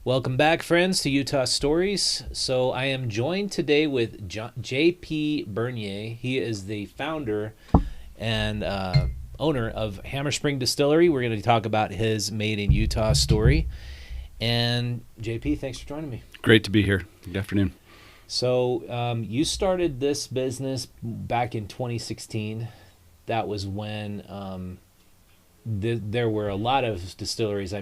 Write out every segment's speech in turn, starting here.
Welcome back, friends, to Utah Stories. So I am joined today with J.P. Bernier. He is the founder and owner of Hammer Spring Distillery. We're going to talk about his Made in Utah story. And J.P., thanks for joining me. Great to be here. Good afternoon. So you started this business back in 2016. That was when there were a lot of distilleries.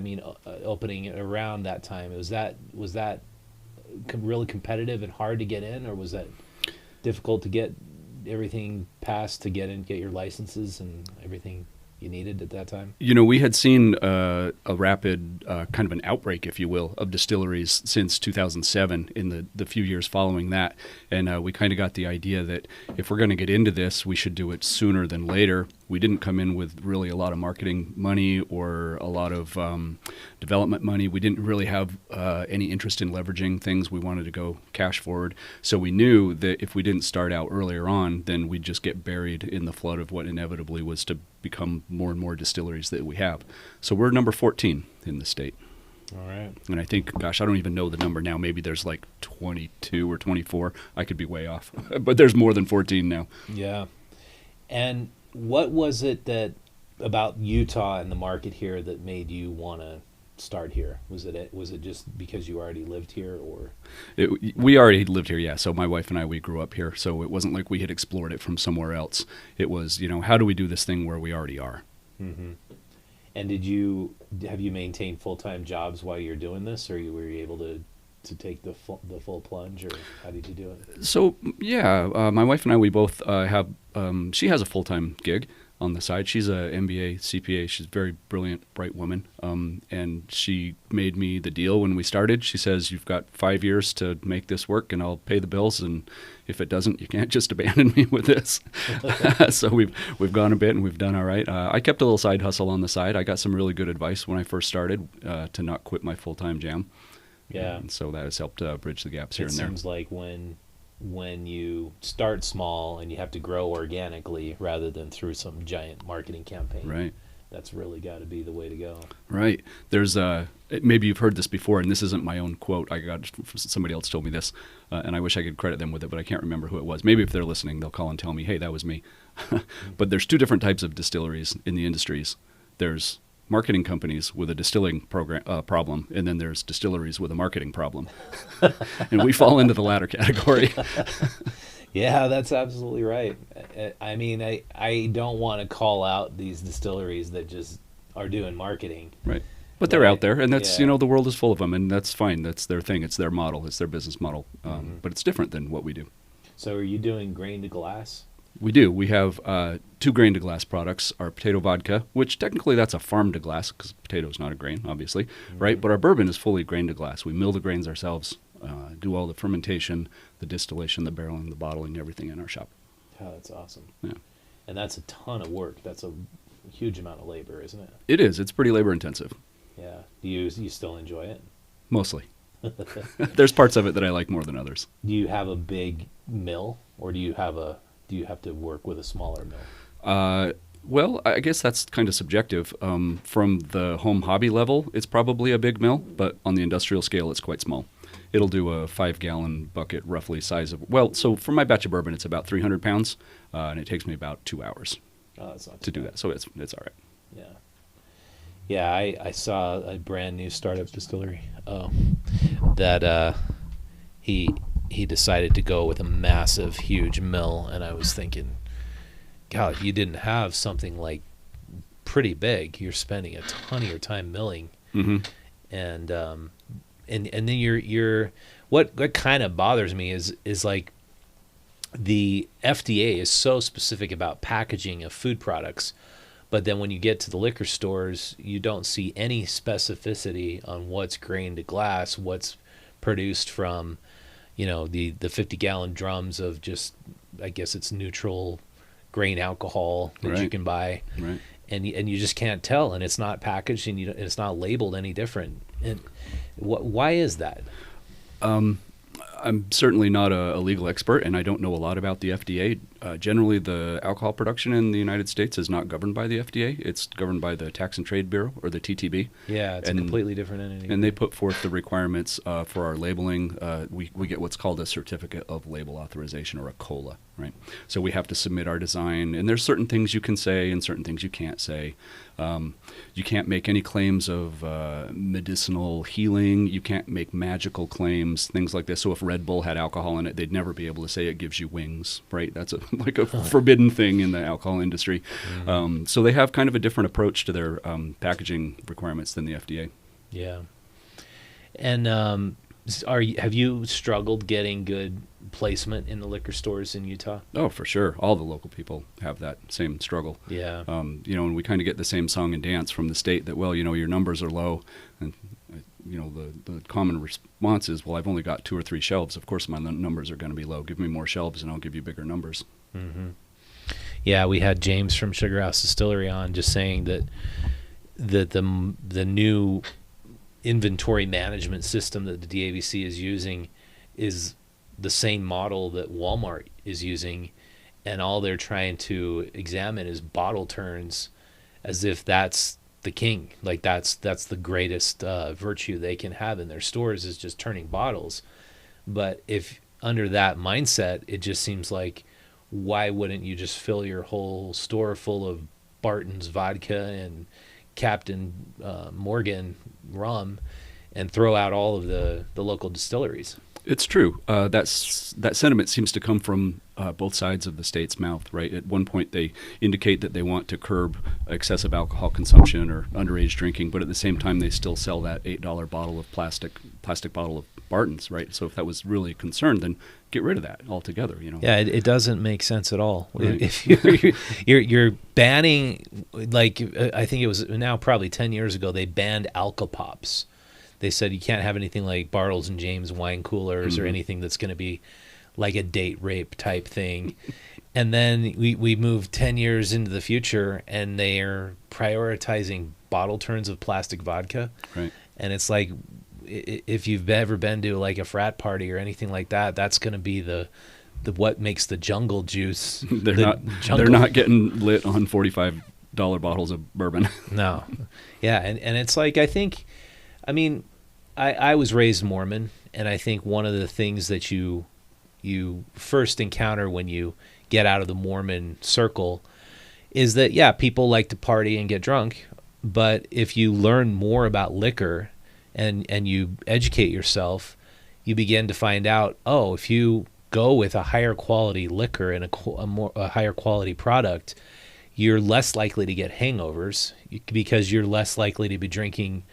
Opening around that time. Was that really competitive and hard to get in, or was that difficult to get everything passed to get your licenses and everything you needed at that time? You know, we had seen a rapid kind of an outbreak, if you will, of distilleries since 2007 in the few years following that. And we kind of got the idea that if we're going to get into this, we should do it sooner than later. We didn't come in with really a lot of marketing money or a lot of development money. We didn't really have any interest in leveraging things. We wanted to go cash forward. So we knew that if we didn't start out earlier on, then we'd just get buried in the flood of what inevitably was to become more and more distilleries that we have. So we're number 14 in the state. All right. And I think, gosh, I don't even know the number now. Maybe there's like 22 or 24. I could be way off. But there's more than 14 now. Yeah. And what was it that about Utah and the market here that made you want to start here? Was it just because you already lived here, or? We already lived here, yeah. So my wife and I, we grew up here. So it wasn't like we had explored it from somewhere else. It was, how do we do this thing where we already are? Mm-hmm. And have you maintained full-time jobs while you're doing this, or were you able to take the full plunge, or how did you do it? So yeah, my wife and I, we both have. She has a full-time gig on the side. She's a MBA CPA. She's a very brilliant, bright woman. And she made me the deal when we started. She says, "You've got 5 years to make this work, and I'll pay the bills. And if it doesn't, you can't just abandon me with this." So we've gone a bit, and we've done all right. I kept a little side hustle on the side. I got some really good advice when I first started to not quit my full-time jam. Yeah. And so that has helped bridge the gaps here It and there. seems like when you start small and you have to grow organically rather than through some giant marketing campaign, Right. that's really got to be the way to go. Right. There's maybe you've heard this before, and this isn't my own quote. I got somebody else told me this, and I wish I could credit them with it, but I can't remember who it was. Maybe if they're listening, they'll call and tell me, "Hey, that was me." But there's two different types of distilleries in the industries. There's marketing companies with a distilling problem, and then there's distilleries with a marketing problem. And we fall into the latter category. Yeah, that's absolutely right. I don't want to call out these distilleries that just are doing marketing. Right. But they're out there, and that's, Yeah. the world is full of them, and that's fine. That's their thing. It's their model. It's their business model. But it's different than what we do. So are you doing grain to glass? We do. We have 2 grain to glass products. Our potato vodka, which technically that's a farm to glass because potato is not a grain, obviously, right? But our bourbon is fully grain to glass. We mill the grains ourselves, do all the fermentation, the distillation, the barreling, the bottling, everything in our shop. Oh, that's awesome. Yeah. And that's a ton of work. That's a huge amount of labor, isn't it? It is. It's pretty labor intensive. Yeah. Do you still enjoy it? Mostly. There's parts of it that I like more than others. Do you have a big mill, or do you have to work with a smaller mill? Well, I guess that's kind of subjective. From the home hobby level, it's probably a big mill, but on the industrial scale, it's quite small. It'll do a 5-gallon bucket, roughly size of, so for my batch of bourbon, it's about 300 pounds, and it takes me about 2 hours That's not to do bad. that. So it's all right. Yeah. Yeah, I saw a brand new startup distillery that he decided to go with a massive, huge mill, and I was thinking, God, you didn't have something like pretty big. You're spending a ton of your time milling, Mm-hmm. and then you're what kind of bothers me is like the FDA is so specific about packaging of food products. But then when you get to the liquor stores, you don't see any specificity on what's grain to glass, what's produced from, the 50-gallon drums of just, I guess it's neutral grain alcohol that you Right. can buy. Right. And you just can't tell, and it's not packaged, and it's not labeled any different. And why is that? I'm certainly not a legal expert, and I don't know a lot about the FDA. Generally, the alcohol production in the United States is not governed by the FDA. It's governed by the Tax and Trade Bureau, or the TTB. Yeah, it's a completely different entity. And they put forth the requirements for our labeling. We get what's called a Certificate of Label Authorization, or a COLA, right? So we have to submit our design, and there's certain things you can say and certain things you can't say. You can't make any claims of medicinal healing. You can't make magical claims, things like this. So if Red Bull had alcohol in it, they'd never be able to say it gives you wings, right? That's like a forbidden thing in the alcohol industry. Mm-hmm. So they have kind of a different approach to their packaging requirements than the FDA. Yeah. And have you struggled getting good placement in the liquor stores in Utah? Oh, for sure. All the local people have that same struggle. Yeah. And we kind of get the same song and dance from the state that, well, your numbers are low. And, the common response is, well, I've only got 2 or 3 shelves. Of course, my numbers are going to be low. Give me more shelves and I'll give you bigger numbers. Mm-hmm. Yeah, we had James from Sugar House Distillery on just saying that the new inventory management system that the DABC is using is the same model that Walmart is using, and all they're trying to examine is bottle turns, as if that's the king. Like that's the greatest virtue they can have in their stores, is just turning bottles. But if under that mindset, it just seems like, why wouldn't you just fill your whole store full of Barton's vodka and Captain Morgan rum and throw out all of the local distilleries? It's true. That sentiment seems to come from both sides of the state's mouth, right? At one point, they indicate that they want to curb excessive alcohol consumption or underage drinking, but at the same time, they still sell that $8 bottle of plastic bottle of Barton's, right? So if that was really a concern, then get rid of that altogether. Yeah, it doesn't make sense at all. Right. If you're banning, like I think it was now probably 10 years ago, they banned Alka-Pops. They said you can't have anything like Bartles and James wine coolers, mm-hmm. or anything that's going to be like a date rape type thing. And then we moved 10 years into the future, and they are prioritizing bottle turns of plastic vodka. Right. And it's like, if you've ever been to like a frat party or anything like that, that's going to be the what makes the jungle juice. They're not getting lit on $45 bottles of bourbon. No. Yeah, and it's like, I was raised Mormon, and I think one of the things that you first encounter when you get out of the Mormon circle is that, yeah, people like to party and get drunk, but if you learn more about liquor and you educate yourself, you begin to find out, if you go with a higher quality liquor and a higher quality product, you're less likely to get hangovers because you're less likely to be drinking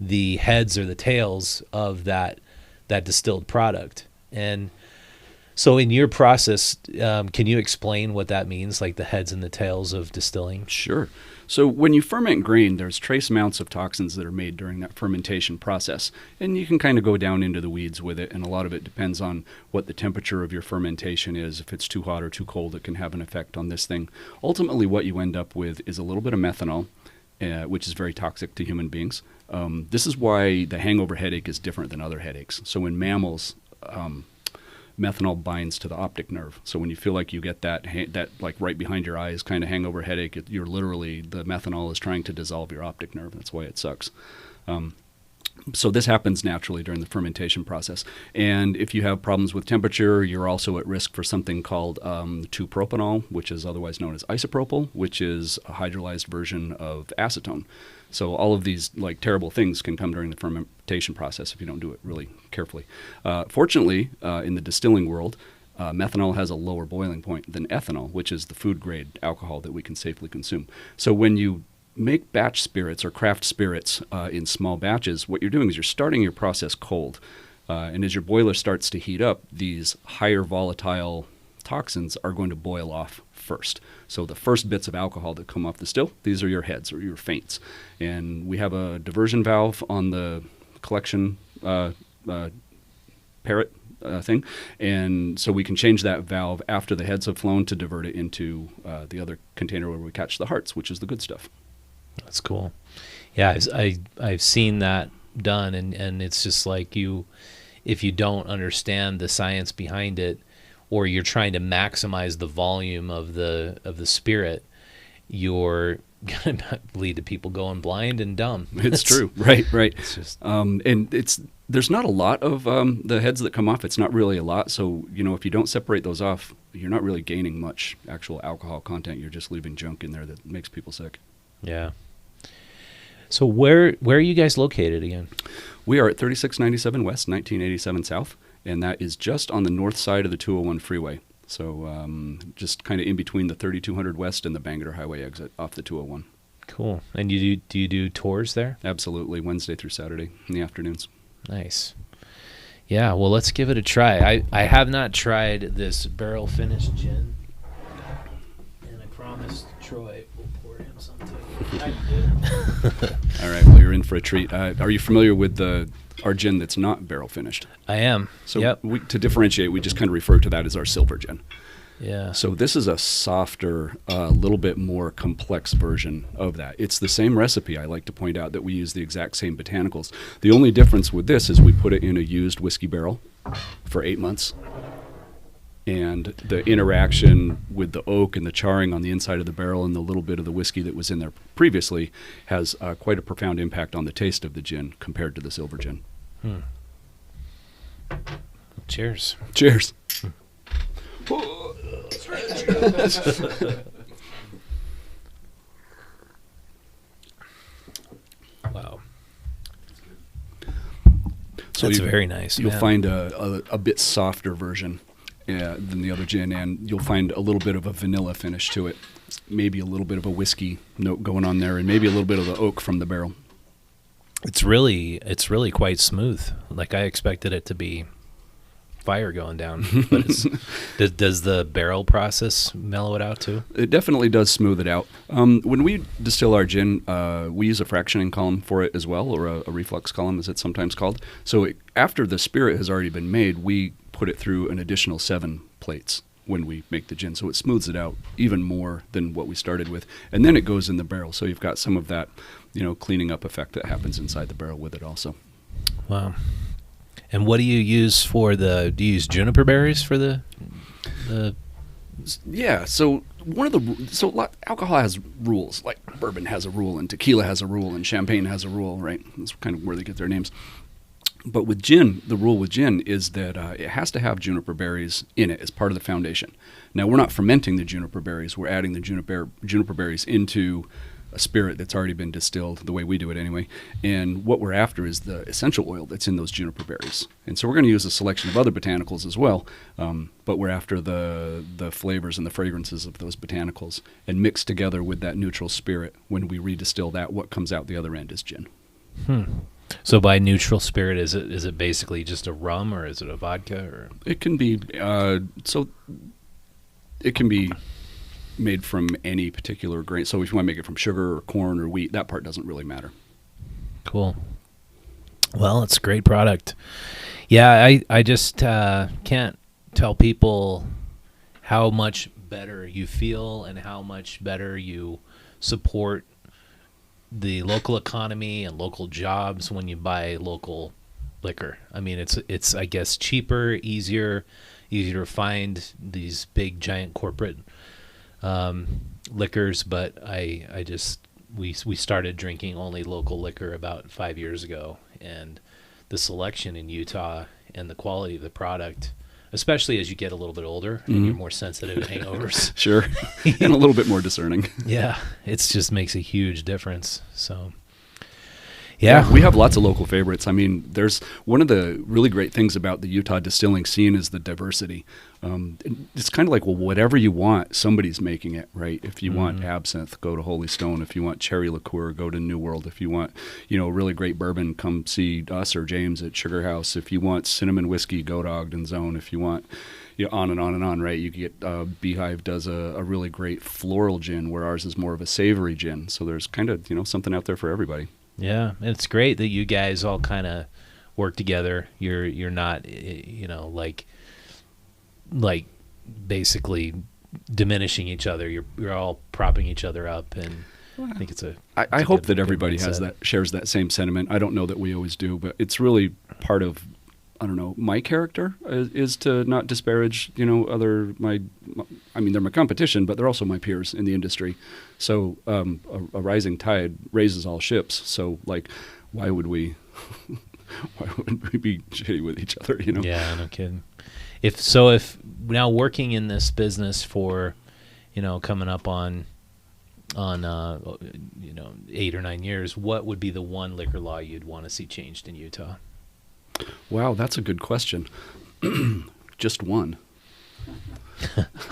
the heads or the tails of that distilled product. And so in your process, can you explain what that means, like the heads and the tails of distilling? Sure. So when you ferment grain, there's trace amounts of toxins that are made during that fermentation process. And you can kind of go down into the weeds with it, and a lot of it depends on what the temperature of your fermentation is. If it's too hot or too cold, it can have an effect on this thing. Ultimately, what you end up with is a little bit of methanol, which is very toxic to human beings. This is why the hangover headache is different than other headaches. So in mammals, methanol binds to the optic nerve. So when you feel like you get that like right behind your eyes kind of hangover headache, the methanol is trying to dissolve your optic nerve. That's why it sucks. So this happens naturally during the fermentation process. And if you have problems with temperature, you're also at risk for something called 2-propanol, which is otherwise known as isopropyl, which is a hydrolyzed version of acetone. So all of these like terrible things can come during the fermentation process if you don't do it really carefully. Fortunately, in the distilling world, methanol has a lower boiling point than ethanol, which is the food-grade alcohol that we can safely consume. So when you make batch spirits or craft spirits in small batches, what you're doing is you're starting your process cold. And as your boiler starts to heat up, these higher volatile toxins are going to boil off first. So the first bits of alcohol that come off the still, these are your heads or your feints. And we have a diversion valve on the collection parrot thing. And so we can change that valve after the heads have flown to divert it into the other container where we catch the hearts, which is the good stuff. That's cool. Yeah, I've seen that done, and it's just like if you don't understand the science behind it, or you're trying to maximize the volume of the spirit, you're gonna lead to people going blind and dumb. It's true. Right. It's just And there's not a lot of the heads that come off. It's not really a lot. So, if you don't separate those off, you're not really gaining much actual alcohol content. You're just leaving junk in there that makes people sick. yeah. So where are you guys located again? We are at 3697 West, 1987 South, and that is just on the north side of the 201 freeway. So just kind of in between the 3200 West and the Bangor Highway exit off the 201. Cool. And do you do tours there? Absolutely, Wednesday through Saturday in the afternoons. Nice. Yeah, well, let's give it a try. I have not tried this barrel finished gin, and I promised Troy we'll pour him some too. I did. All right, well, you're in for a treat. Are you familiar with our gin that's not barrel finished? I am. So yep. To differentiate, we just kind of refer to that as our silver gin. Yeah. So this is a softer, little bit more complex version of that. It's the same recipe. I like to point out that we use the exact same botanicals. The only difference with this is we put it in a used whiskey barrel for 8 months. And the interaction with the oak and the charring on the inside of the barrel and the little bit of the whiskey that was in there previously has quite a profound impact on the taste of the gin compared to the silver gin. Cheers. Cheers. Wow. So that's very nice. You'll man. find a bit softer version than the other gin, and you'll find a little bit of a vanilla finish to it. Maybe a little bit of a whiskey note going on there, and maybe a little bit of the oak from the barrel. It's really quite smooth. Like I expected it to be fire going down. But does the barrel process mellow it out too? It definitely does smooth it out. When we distill our gin, we use a fractioning column for it as well, or a reflux column as it's sometimes called. So after the spirit has already been made, we put it through an additional 7 plates when we make the gin. So it smooths it out even more than what we started with. And then it goes in the barrel. So you've got some of that, cleaning up effect that happens inside the barrel with it also. Wow. And what do you use do you use juniper berries for the Yeah, so alcohol has rules, like bourbon has a rule and tequila has a rule and champagne has a rule, right? That's kind of where they get their names. But with gin, the rule with gin is that it has to have juniper berries in it as part of the foundation. Now, we're not fermenting the juniper berries. We're adding the juniper berries into a spirit that's already been distilled, the way we do it anyway. And what we're after is the essential oil that's in those juniper berries. And so we're going to use a selection of other botanicals as well, but we're after the flavors and the fragrances of those botanicals and mixed together with that neutral spirit. When we redistill that, what comes out the other end is gin. So by neutral spirit, is it basically just a rum, or is it a vodka? Or it can be it can be made from any particular grain. So if you want to make it from sugar or corn or wheat, that part doesn't really matter. Cool. Well, it's a great product. Yeah, I just can't tell people how much better you feel and how much better you support the local economy and local jobs when you buy local liquor. I mean, it's I guess cheaper, easier to find these big giant corporate liquors, but we started drinking only local liquor about 5 years ago, and the selection in Utah and the quality of the product, especially as you get a little bit older and you're more sensitive to hangovers. Sure. And a little bit more discerning. Yeah, it just makes a huge difference. So yeah, we have lots of local favorites. I mean, there's one of the really great things about the Utah distilling scene is the diversity. It's kind of like, well, whatever you want, somebody's making it, right? If you want absinthe, go to Holy Stone. If you want cherry liqueur, go to New World. If you want, really great bourbon, come see us or James at Sugar House. If you want cinnamon whiskey, go to Ogden Zone. If you want, on and on and on, right? You get Beehive does a really great floral gin, where ours is more of a savory gin. So there's kind of, something out there for everybody. Yeah, and it's great that you guys all kind of work together. You're not, like basically diminishing each other. You're all propping each other up, and I think it's I hope that everybody shares that same sentiment. I don't know that we always do, but it's really part of I don't know, my character is to not disparage, I mean, they're my competition, but they're also my peers in the industry. So a rising tide raises all ships. So like, why would we be shitty with each other, Yeah, no kidding. If now working in this business for, coming up on 8 or 9 years, what would be the one liquor law you'd want to see changed in Utah? Wow, that's a good question. Just one.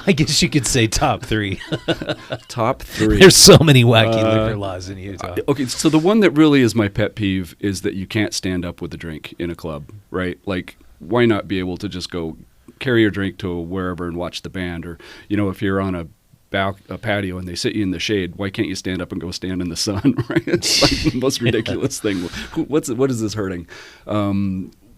I guess you could say top 3. Top 3. There's so many wacky liquor laws in Utah. Okay, so the one that really is my pet peeve is that you can't stand up with a drink in a club, right? Like, why not be able to just go carry your drink to wherever and watch the band? Or, if you're on a patio and they sit you in the shade, why can't you stand up and go stand in the sun, right? It's like the most ridiculous thing. What is this hurting?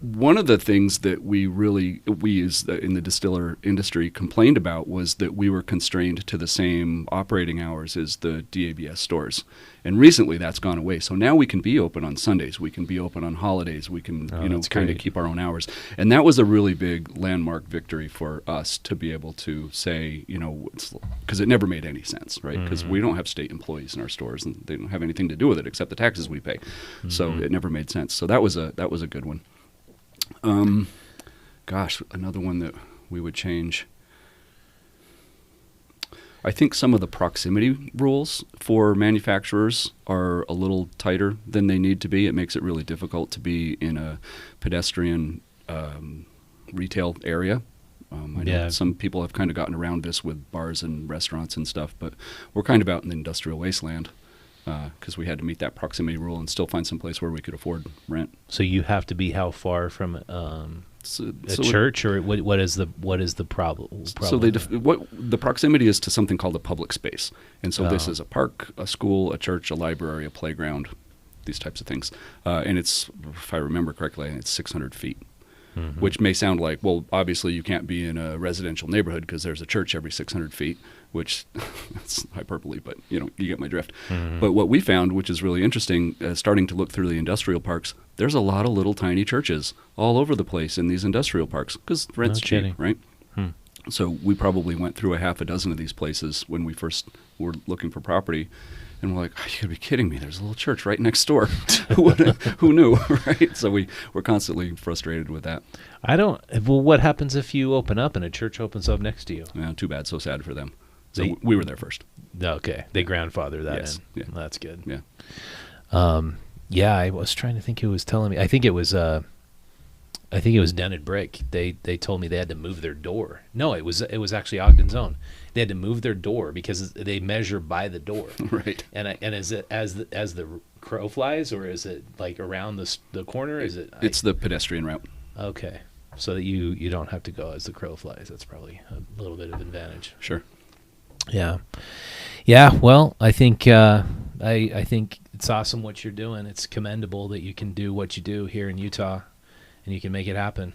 One of the things that we in the distiller industry complained about was that we were constrained to the same operating hours as the DABS stores. And recently that's gone away. So now we can be open on Sundays. We can be open on holidays. We can, kind of keep our own hours. And that was a really big landmark victory for us to be able to say, because it never made any sense, right? Because we don't have state employees in our stores and they don't have anything to do with it except the taxes we pay. So it never made sense. So that was a good one. Another one that we would change. I think some of the proximity rules for manufacturers are a little tighter than they need to be. It makes it really difficult to be in a pedestrian retail area. I know some people have kind of gotten around this with bars and restaurants and stuff, but we're kind of out in the industrial wasteland because we had to meet that proximity rule and still find some place where we could afford rent. So you have to be how far from a church, or what is the problem? So what the proximity is to something called a public space, and so this is a park, a school, a church, a library, a playground, these types of things. And it's, if I remember correctly, it's 600 feet. Which may sound like, well, obviously you can't be in a residential neighborhood because there's a church every 600 feet, which that's hyperbole, but you get my drift. But what we found, which is really interesting, starting to look through the industrial parks, there's a lot of little tiny churches all over the place in these industrial parks because rent's cheap, right? So we probably went through a half a dozen of these places when we first were looking for property. And we're like, oh, you gotta be kidding me. There's a little church right next door. Who knew, right? So we're constantly frustrated with that. Well, what happens if you open up and a church opens up next to you? Yeah, too bad. So sad for them. So we were there first. Okay. They grandfather that in. Yeah. Well, that's good. Yeah. I was trying to think who was telling me. I think it was Dented Brick. They told me they had to move their door. No, it was actually Ogden's Own. They had to move their door because they measure by the door. Right. And is it as the crow flies, or is it like around the corner? It's the pedestrian route. Okay, so that you don't have to go as the crow flies. That's probably a little bit of advantage. Sure. Yeah. Well, I think I think it's awesome what you're doing. It's commendable that you can do what you do here in Utah, and you can make it happen.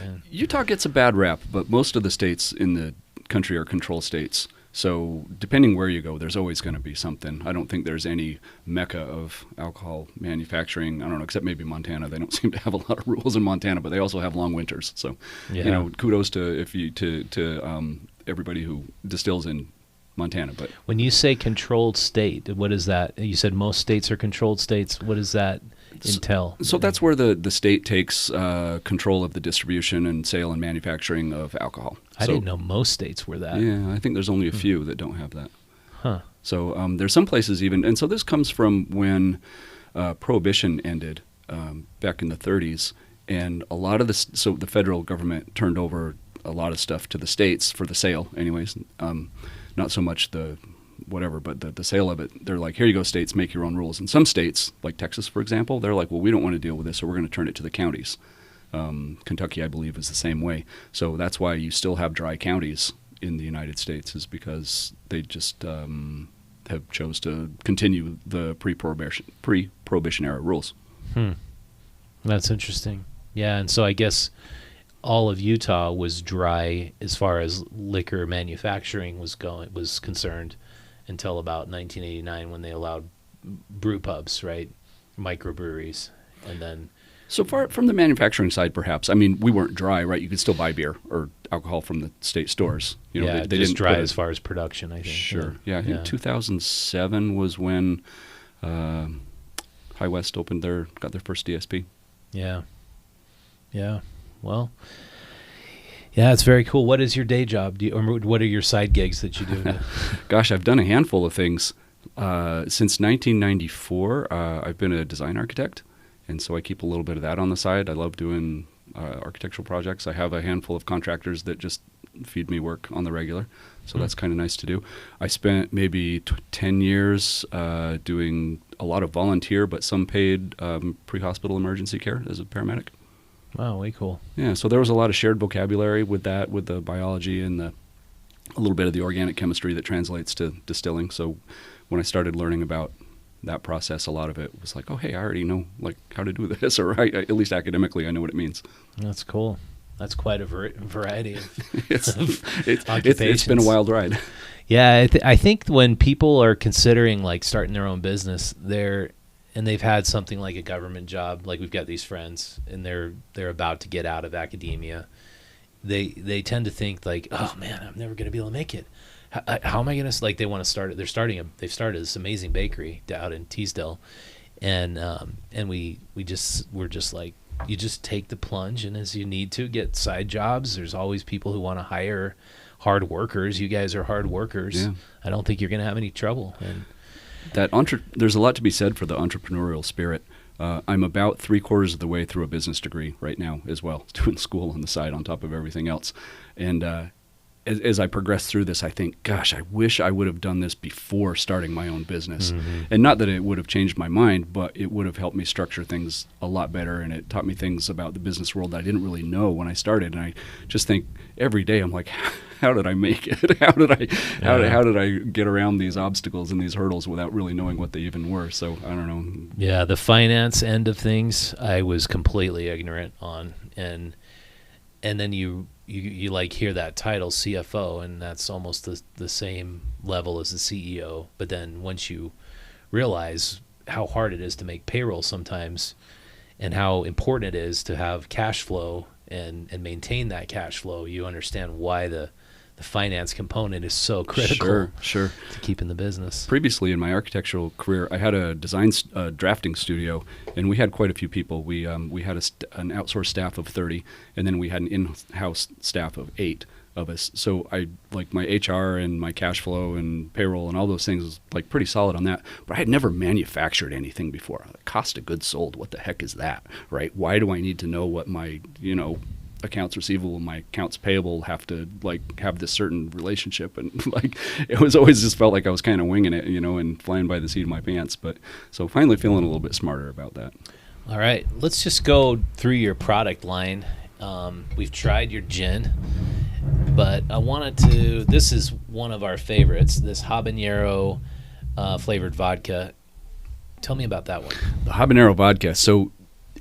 And Utah gets a bad rap, but most of the states in the country are control states. So depending where you go, there's always going to be something. I don't think there's any mecca of alcohol manufacturing. I don't know, except maybe Montana. They don't seem to have a lot of rules in Montana, but they also have long winters. So, kudos to everybody who distills in Montana. But when you say controlled state, what is that? You said most states are controlled states. What does that entail? So that's where the state takes control of the distribution and sale and manufacturing of alcohol. I didn't know most states were that. Yeah, I think there's only a few that don't have that. Huh. So there's some places even, and so this comes from when Prohibition ended back in the 30s, and a lot of this, so the federal government turned over a lot of stuff to the states for the sale anyways. Not so much the whatever, but the sale of it. They're like, here you go, states, make your own rules. And some states, like Texas, for example, they're like, well, we don't want to deal with this, so we're going to turn it to the counties. Kentucky, I believe, is the same way. So that's why you still have dry counties in the United States, is because they just have chose to continue the pre-prohibition era rules. That's interesting. Yeah, and so I guess all of Utah was dry as far as liquor manufacturing was concerned until about 1989 when they allowed brew pubs, right? Microbreweries. And then So far from the manufacturing side, perhaps. I mean, we weren't dry, right? You could still buy beer or alcohol from the state stores. You know, Yeah, they just didn't dry put as far as production, I think. Sure. Yeah, I think 2007 was when High West got their first DSP. Yeah. Yeah. Well, yeah, it's very cool. What is your day job? Or what are your side gigs that you do? Gosh, I've done a handful of things. Since 1994, I've been a design architect, and so I keep a little bit of that on the side. I love doing architectural projects. I have a handful of contractors that just feed me work on the regular, so that's kind of nice to do. I spent maybe 10 years doing a lot of volunteer, but some paid pre-hospital emergency care as a paramedic. Wow, way cool. Yeah, so there was a lot of shared vocabulary with that, with the biology and a little bit of the organic chemistry that translates to distilling. So when I started learning about that process, a lot of it was like, oh, hey, I already know like how to do this, or at least academically, I know what it means. That's cool. That's quite a variety of, it's been a wild ride. Yeah, I think when people are considering like starting their own business, they've had something like a government job, like we've got these friends, and they're about to get out of academia. They tend to think like, oh man, I'm never going to be able to make it. How am I going to, like, they want to start it. They've started this amazing bakery out in Teasdale. And we're just like, you just take the plunge, and as you need to get side jobs, there's always people who want to hire hard workers. You guys are hard workers. Yeah. I don't think you're going to have any trouble. And there's a lot to be said for the entrepreneurial spirit. I'm about 3/4 of the way through a business degree right now as well, doing school on the side on top of everything else. And as I progress through this, I think, gosh, I wish I would have done this before starting my own business. Mm-hmm. And not that it would have changed my mind, but it would have helped me structure things a lot better, and it taught me things about the business world that I didn't really know when I started. And I just think every day I'm like, how did I make it? How did I get around these obstacles and these hurdles without really knowing what they even were? So I don't know. Yeah, the finance end of things, I was completely ignorant on, and then you like hear that title CFO, and that's almost the same level as the CEO. But then once you realize how hard it is to make payroll sometimes, and how important it is to have cash flow and maintain that cash flow, you understand why the finance component is so critical sure. to keep in the business. Previously in my architectural career, I had a design drafting studio, and we had quite a few people. We had an outsourced staff of 30, and then we had an in-house staff of 8 of us. So I, like, my HR and my cash flow and payroll and all those things was like pretty solid on that. But I had never manufactured anything before. The cost of goods sold, what the heck is that, right? Why do I need to know what my, accounts receivable and my accounts payable have to have this certain relationship? And it was always just felt like I was kind of winging it, and flying by the seat of my pants. But so finally feeling a little bit smarter about that. All right, let's just go through your product line. We've tried your gin, but I wanted to, this is one of our favorites, this habanero flavored vodka. Tell me about that one. The habanero vodka. So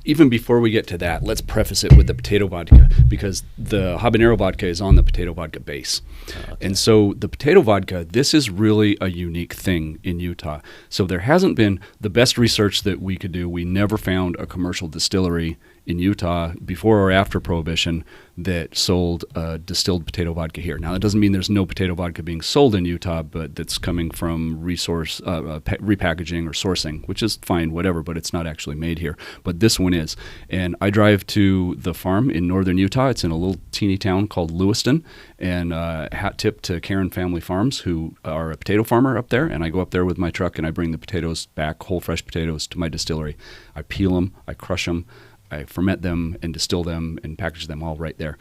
even before we get to that, let's preface it with the potato vodka, because the habanero vodka is on the potato vodka base. Okay. And so the potato vodka, this is really a unique thing in Utah. So there hasn't been, the best research that we could do, we never found a commercial distillery in Utah before or after Prohibition that sold distilled potato vodka here. Now, that doesn't mean there's no potato vodka being sold in Utah, but that's coming from repackaging or sourcing, which is fine, whatever, but it's not actually made here. But this one is. And I drive to the farm in northern Utah. It's in a little teeny town called Lewiston. And hat tip to Karen Family Farms, who are a potato farmer up there. And I go up there with my truck and I bring the potatoes back, whole fresh potatoes, to my distillery. I peel them, I crush them, I ferment them and distill them and package them all right there.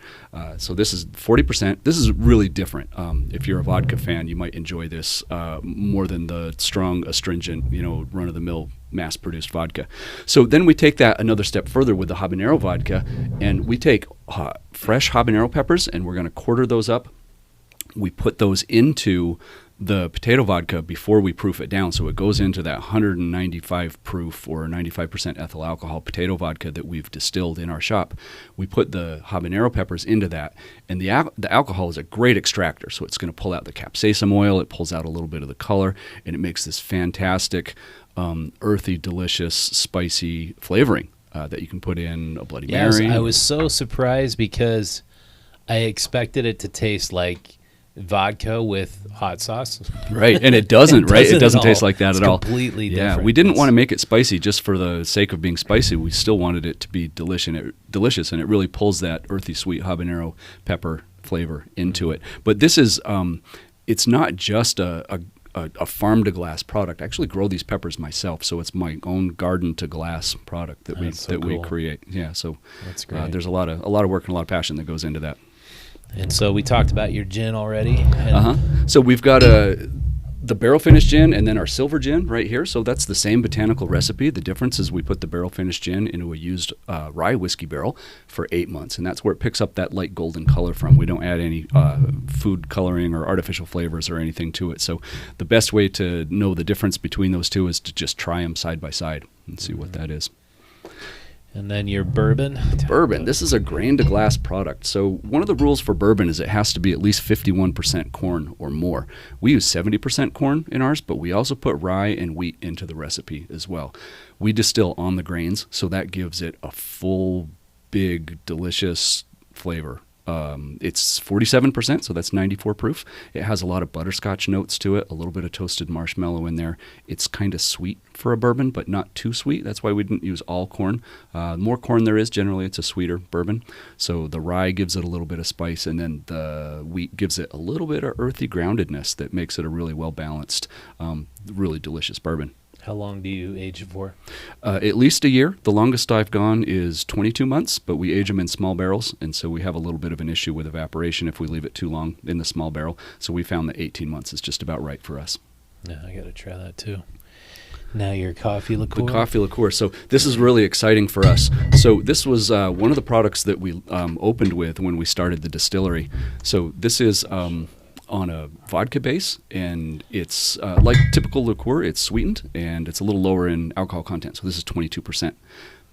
So this is 40%. This is really different. If you're a vodka fan, you might enjoy this more than the strong, astringent, run-of-the-mill mass-produced vodka. So then we take that another step further with the habanero vodka, and we take fresh habanero peppers, and we're going to quarter those up. We put those into the potato vodka before we proof it down, so it goes into that 195 proof or 95% ethyl alcohol potato vodka that we've distilled in our shop. We put the habanero peppers into that, and the alcohol is a great extractor, so it's going to pull out the capsaicin oil, it pulls out a little bit of the color, and it makes this fantastic earthy, delicious, spicy flavoring. that you can put in a Bloody Yes, Mary. I was so surprised because I expected it to taste like vodka with hot sauce. Right, and it doesn't, right? It doesn't at taste all. like that It's at all. completely Yeah, different. we didn't It's- want to make it spicy just for the sake of being spicy. We still wanted it to be delicious, and it really pulls that earthy, sweet habanero pepper flavor into it. But this is, it's not just a farm to glass product. I actually grow these peppers myself, so it's my own garden to glass product that That's so we cool. create. Yeah, so That's great. there's a lot of work and a lot of passion that goes into that. And so we talked about your gin already. And So we've got the barrel finished gin and then our silver gin right here. So that's the same botanical recipe. The difference is we put the barrel finished gin into a used rye whiskey barrel for 8 months, and that's where it picks up that light golden color from. We don't add any food coloring or artificial flavors or anything to it. So the best way to know the difference between those two is to just try them side by side and see what that is. And then your bourbon. Bourbon. This is a grain to glass product. So one of the rules for bourbon is it has to be at least 51% corn or more. We use 70% corn in ours, but we also put rye and wheat into the recipe as well. We distill on the grains, so that gives it a full, big, delicious flavor. It's 47%, so that's 94 proof. It has a lot of butterscotch notes to it, a little bit of toasted marshmallow in there. It's kind of sweet for a bourbon, but not too sweet. That's why we didn't use all corn. The more corn there is, generally it's a sweeter bourbon. So the rye gives it a little bit of spice, and then the wheat gives it a little bit of earthy groundedness that makes it a really well-balanced, really delicious bourbon. How long do you age it for? At least a year. The longest I've gone is 22 months, but we age them in small barrels, and so we have a little bit of an issue with evaporation if we leave it too long in the small barrel. So we found that 18 months is just about right for us. Yeah, I got to try that too. Now your coffee liqueur. The coffee liqueur. So this is really exciting for us. So this was one of the products that we opened with when we started the distillery. So this is on a vodka base, and it's like typical liqueur. It's sweetened, and it's a little lower in alcohol content. So this is 22%.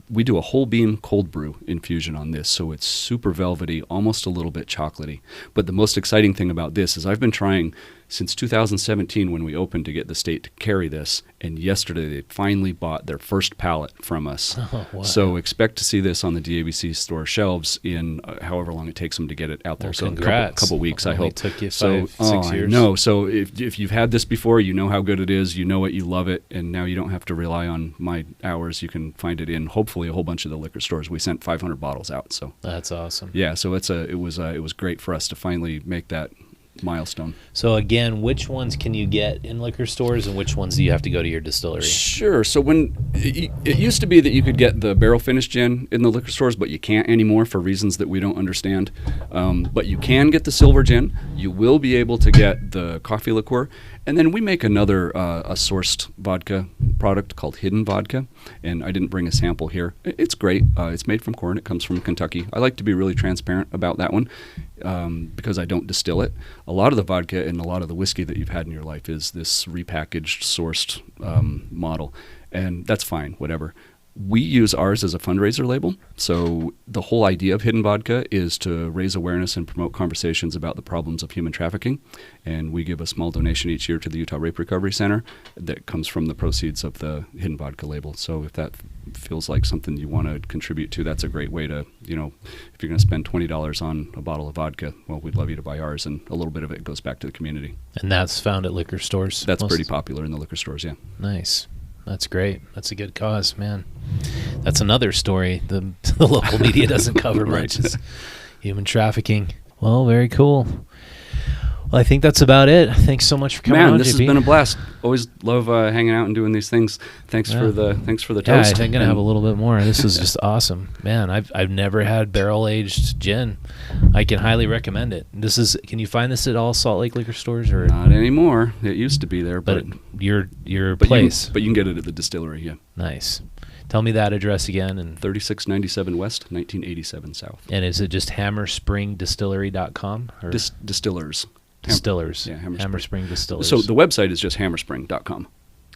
We do a whole bean cold brew infusion on this, so it's super velvety, almost a little bit chocolatey. But the most exciting thing about this is I've been trying since 2017 when we opened to get the state to carry this, and yesterday they finally bought their first pallet from us. Oh, wow. So expect to see this on the DABC store shelves in however long it takes them to get it out there. Well, so congrats. a couple weeks, I Only hope. took you so, 6 years. No, so if you've had this before, you know how good it is, you know it, you love it, and now you don't have to rely on my hours. You can find it in hopefully a whole bunch of the liquor stores. We sent 500 bottles out, so That's awesome. yeah. So it was great for us to finally make that milestone. So again, which ones can you get in liquor stores, and which ones do you have to go to your distillery? Sure. So when it used to be that you could get the barrel finished gin in the liquor stores, but you can't anymore for reasons that we don't understand. But you can get the silver gin. You will be able to get the coffee liqueur. And then we make another a sourced vodka product called Hidden Vodka, and I didn't bring a sample here. It's great. It's made from corn. It comes from Kentucky. I like to be really transparent about that one because I don't distill it. A lot of the vodka and a lot of the whiskey that you've had in your life is this repackaged, sourced model, and that's fine, whatever. We use ours as a fundraiser label, so the whole idea of Hidden Vodka is to raise awareness and promote conversations about the problems of human trafficking, and we give a small donation each year to the Utah Rape Recovery Center that comes from the proceeds of the Hidden Vodka label. So if that feels like something you want to contribute to, that's a great way to, if you're going to spend $20 on a bottle of vodka, well, we'd love you to buy ours, and a little bit of it goes back to the community. And that's found at liquor stores? That's pretty popular in the liquor stores, yeah. Nice. That's great. That's a good cause, man. That's another story the local media doesn't cover Right. much is human trafficking. Well, very cool. Well, I think that's about it. Thanks so much for coming on, Man, this JP. has been a blast. Always love hanging out and doing these things. Thanks for the Yeah, toast. I'm gonna have a little bit more. This is just awesome, man. I've never had barrel aged gin. I can highly recommend it. Can you find this at all Salt Lake liquor stores or Not anymore. It used to be there, but but your but place? you can get it at the distillery. Yeah, Nice. Tell me that address again. And 3697 West, 1987 South. is it just hammerspringdistillery.com or Distillers. Distillers? Yeah, Hammerspring Distillers. So the website is just hammerspring.com.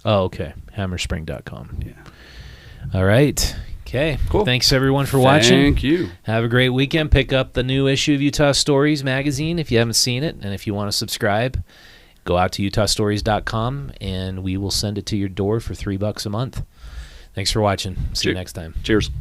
Oh, okay. Hammerspring.com. Yeah. All right. Okay. Cool. Thanks everyone for watching. Thank you. Have a great weekend. Pick up the new issue of Utah Stories magazine if you haven't seen it, and if you want to subscribe, go out to utahstories.com and we will send it to your door for $3 a month. Thanks for watching. See you next time. Cheers.